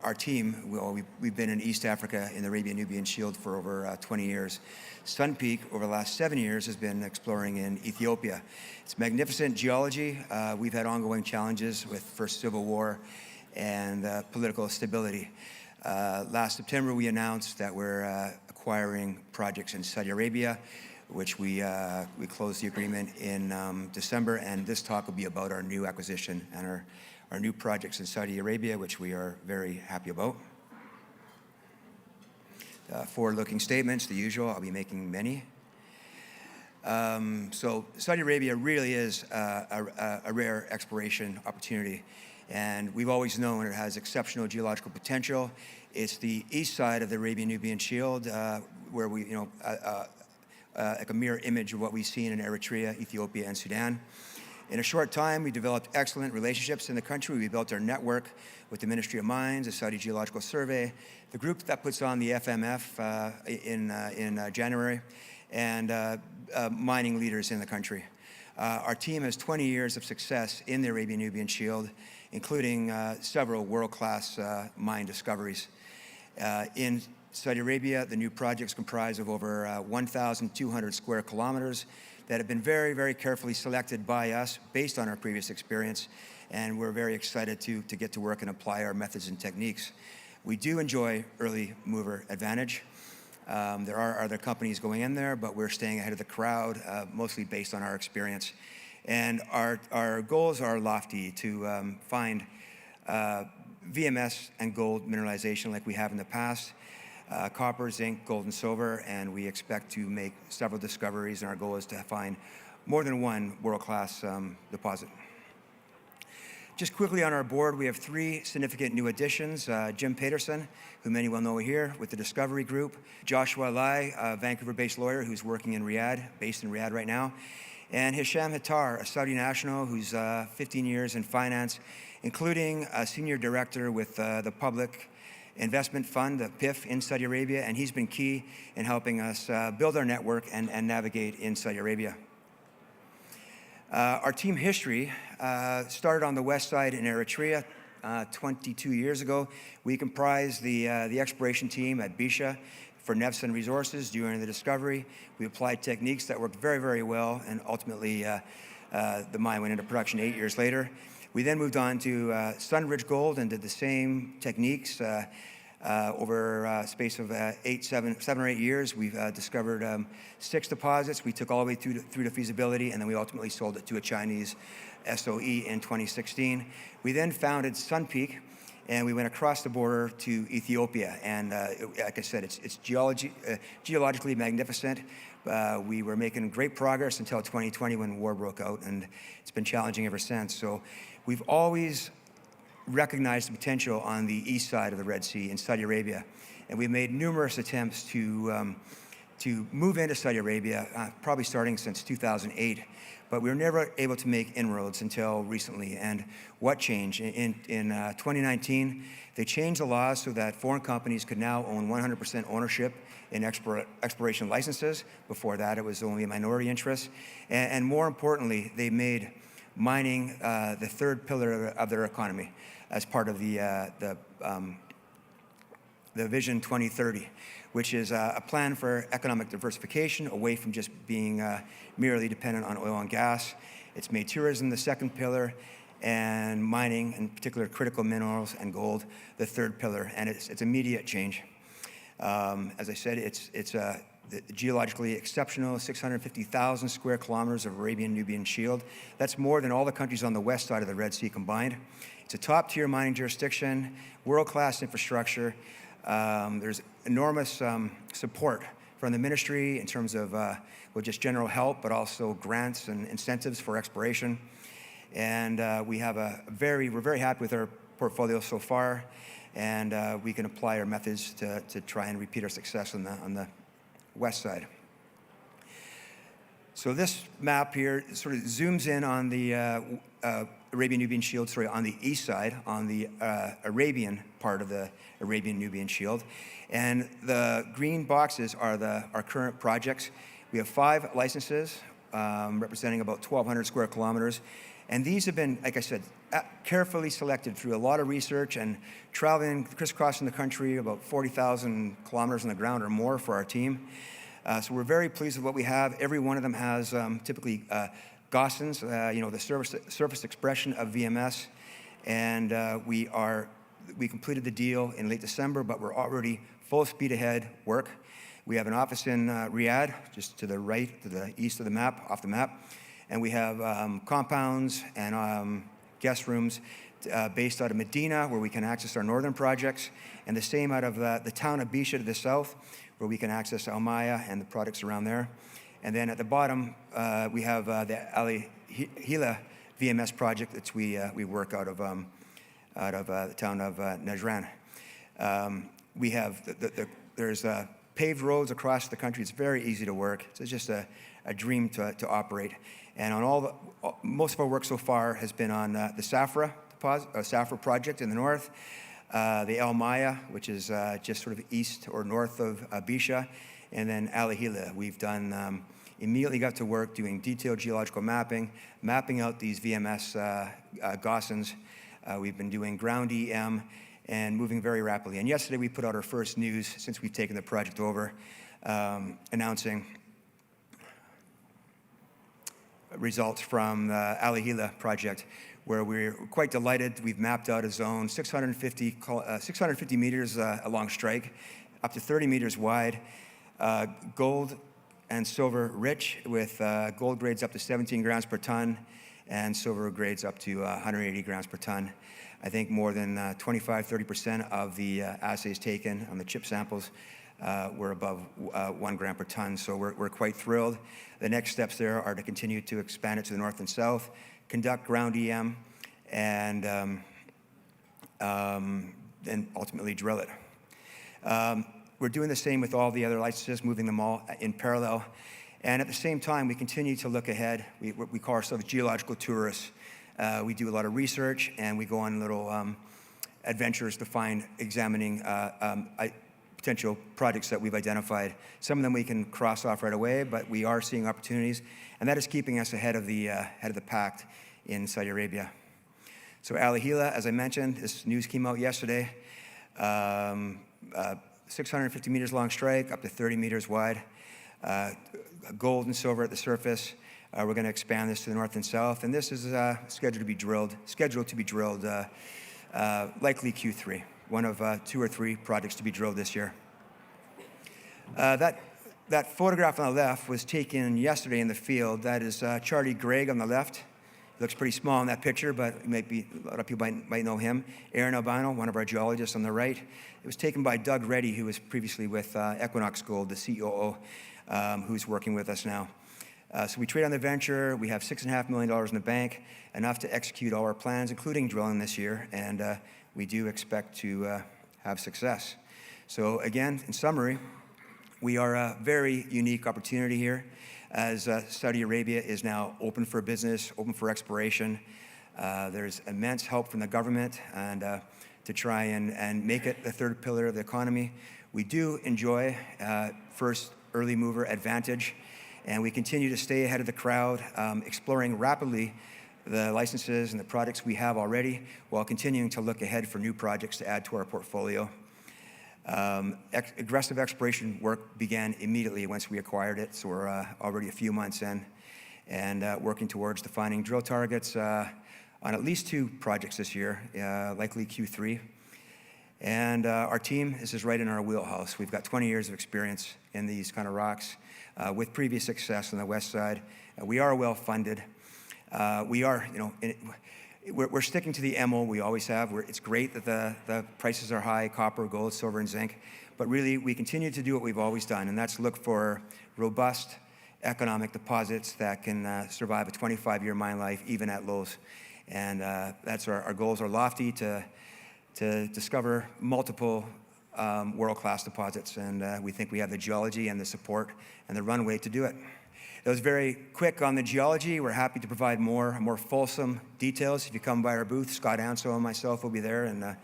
our team, we've been in East Africa in the Arabian-Nubian Shield for over 20 years. SUNPF over the last 7 years has been exploring in Ethiopia. It's magnificent geology. We've had ongoing challenges with first civil war and political stability. Last September, we announced that we're acquiring projects in Saudi Arabia, which we closed the agreement in December, and this talk will be about our new acquisition and our new projects in Saudi Arabia, which we are very happy about. Forward-looking statements, the usual, I'll be making many. So Saudi Arabia really is a rare exploration opportunity, and we've always known it has exceptional geological potential. It's the east side of the Arabian-Nubian Shield, where we, like a mirror image of what we've seen in Eritrea, Ethiopia, and Sudan. In a short time, we developed excellent relationships in the country. We built our network with the Ministry of Mines, the Saudi Geological Survey, the group that puts on the FMF in January, and mining leaders in the country. Our team has 20 years of success in the Arabian-Nubian Shield, including several world-class mine discoveries. In Saudi Arabia, the new projects comprise of over 1,200 square kilometers that have been very, very carefully selected by us based on our previous experience, and we're very excited to get to work and apply our methods and techniques. We do enjoy early mover advantage. There are other companies going in there, but we're staying ahead of the crowd, mostly based on our experience. And our goals are lofty to find VMS and gold mineralization like we have in the past, copper, zinc, gold, and silver, and we expect to make several discoveries, and our goal is to find more than one world-class deposit. Just quickly on our board, we have 3 significant new additions. Jim Peterson, who many will know here with the Discovery Group. Joshua Lai, a Vancouver-based lawyer who's working in Riyadh, based in Riyadh right now. And Hisham Hattar, a Saudi national who's 15 years in finance, including a senior director with the Public Investment Fund, the PIF, in Saudi Arabia, and he's been key in helping us build our network and navigate in Saudi Arabia. Our team history started on the west side in Eritrea 22 years ago. We comprised the exploration team at Bisha for Nevsun Resources during the discovery. We applied techniques that worked very, very well, and ultimately the mine went into production 8 years later. We then moved on to Sunridge Gold and did the same techniques over a space of 7 or 8 years. We've discovered 6 deposits. We took all the way through to feasibility, and then we ultimately sold it to a Chinese SOE in 2016. We then founded SUNPF, and we went across the border to Ethiopia. And like I said, it's geologically magnificent. We were making great progress until 2020 when war broke out, and it's been challenging ever since. So we've always recognized the potential on the east side of the Red Sea in Saudi Arabia, and we've made numerous attempts to move into Saudi Arabia, probably starting since 2008, but we were never able to make inroads until recently. And what changed? In 2019, they changed the laws so that foreign companies could now own 100% ownership in exploration licenses. Before that, it was only a minority interest. And more importantly, they made mining the 3rd pillar of their economy as part of the Vision 2030, which is a plan for economic diversification away from just being merely dependent on oil and gas. It's made tourism the 2nd pillar, and mining, in particular critical minerals and gold, the 3rd pillar, and it's immediate change. As I said, it's a geologically exceptional 650,000 square kilometers of Arabian-Nubian Shield. That's more than all the countries on the west side of the Red Sea combined. It's a top-tier mining jurisdiction, world-class infrastructure. There's enormous support from the ministry in terms of just general help, but also grants and incentives for exploration. And we're very happy with our portfolio so far, and we can apply our methods to try and repeat our success on the west side. So this map here sort of zooms in on the Arabian-Nubian Shield, on the east side, on the Arabian part of the Arabian-Nubian Shield. And the green boxes are our current projects. We have 5 licenses representing about 1,200 square kilometers. And these have been, like I said, carefully selected through a lot of research and traveling, crisscrossing the country, about 40,000 kilometers on the ground or more for our team. So we're very pleased with what we have. Every one of them has typically Gossens, the surface expression of VMS. And we completed the deal in late December, but we're already full speed ahead work. We have an office in Riyadh, just to the right, to the east of the map, off the map. And we have compounds and guest rooms based out of Medina, where we can access our northern projects, and the same out of the town of Bisha to the south, where we can access Al Maya and the products around there. And then at the bottom, we have the Ali Hila VMS project that we work out of the town of Najran. We have there's paved roads across the country. It's very easy to work. It's just a dream to operate. And on most of our work so far has been on the Safra project in the north, the El Maya, which is just sort of east or north of Bisha, and then Al Hila. We've done immediately got to work doing detailed geological mapping out these VMS Gossens. We've been doing ground EM and moving very rapidly. And yesterday we put out our first news since we've taken the project over, announcing results from the Al Hila project, where we're quite delighted. We've mapped out a zone 650 meters along strike, up to 30 meters wide, gold and silver rich, with gold grades up to 17 grams per ton and silver grades up to 180 grams per ton. I think more than 25-30% of the assays taken on the chip samples were above 1 gram per ton, so we're quite thrilled. The next steps there are to continue to expand it to the north and south, conduct ground EM, and then ultimately drill it. We're doing the same with all the other licenses, moving them all in parallel. And at the same time, we continue to look ahead. We call ourselves geological tourists. We do a lot of research, and we go on little adventures to examining potential projects that we've identified. Some of them we can cross off right away, but we are seeing opportunities, and that is keeping us ahead of the pack in Saudi Arabia. So Al Hila, as I mentioned, this news came out yesterday. 650 meters long strike, up to 30 meters wide. Gold and silver at the surface. We're going to expand this to the north and south, and this is scheduled to be drilled likely Q3. One of 2 or 3 projects to be drilled this year. That photograph on the left was taken yesterday in the field. That is Charlie Gregg on the left. He looks pretty small in that picture, but a lot of people might know him. Aaron Albano, one of our geologists on the right. It was taken by Doug Reddy, who was previously with Equinox Gold, the COO, who's working with us now. So we trade on the venture. We have $6.5 million in the bank, enough to execute all our plans, including drilling this year, and we do expect to have success. So again, in summary, we are a very unique opportunity here, as Saudi Arabia is now open for business, open for exploration. There's immense help from the government and to try and make it the third pillar of the economy. We do enjoy first early mover advantage, and we continue to stay ahead of the crowd, exploring rapidly the licenses and the products we have already, while continuing to look ahead for new projects to add to our portfolio. Aggressive exploration work began immediately once we acquired it, so we're already a few months in, and working towards defining drill targets on at least 2 projects this year, likely Q3. And our team, this is right in our wheelhouse. We've got 20 years of experience in these kind of rocks with previous success on the west side. We are well funded. We're sticking to the MO we always have. It's great that the prices are high, copper, gold, silver, and zinc, but really we continue to do what we've always done, and that's look for robust economic deposits that can survive a 25-year mine life, even at lows. And that's our goals are lofty to discover multiple world-class deposits, and we think we have the geology and the support and the runway to do it. That was very quick on the geology. We're happy to provide more fulsome details. If you come by our booth, Scott Ansel and myself will be there, and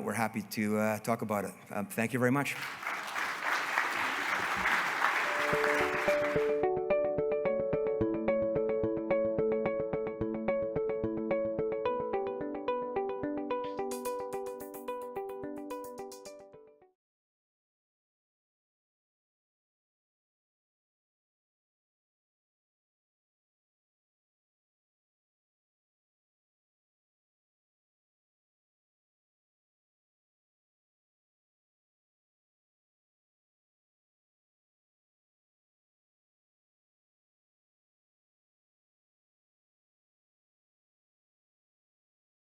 we're happy to talk about it. Thank you very much.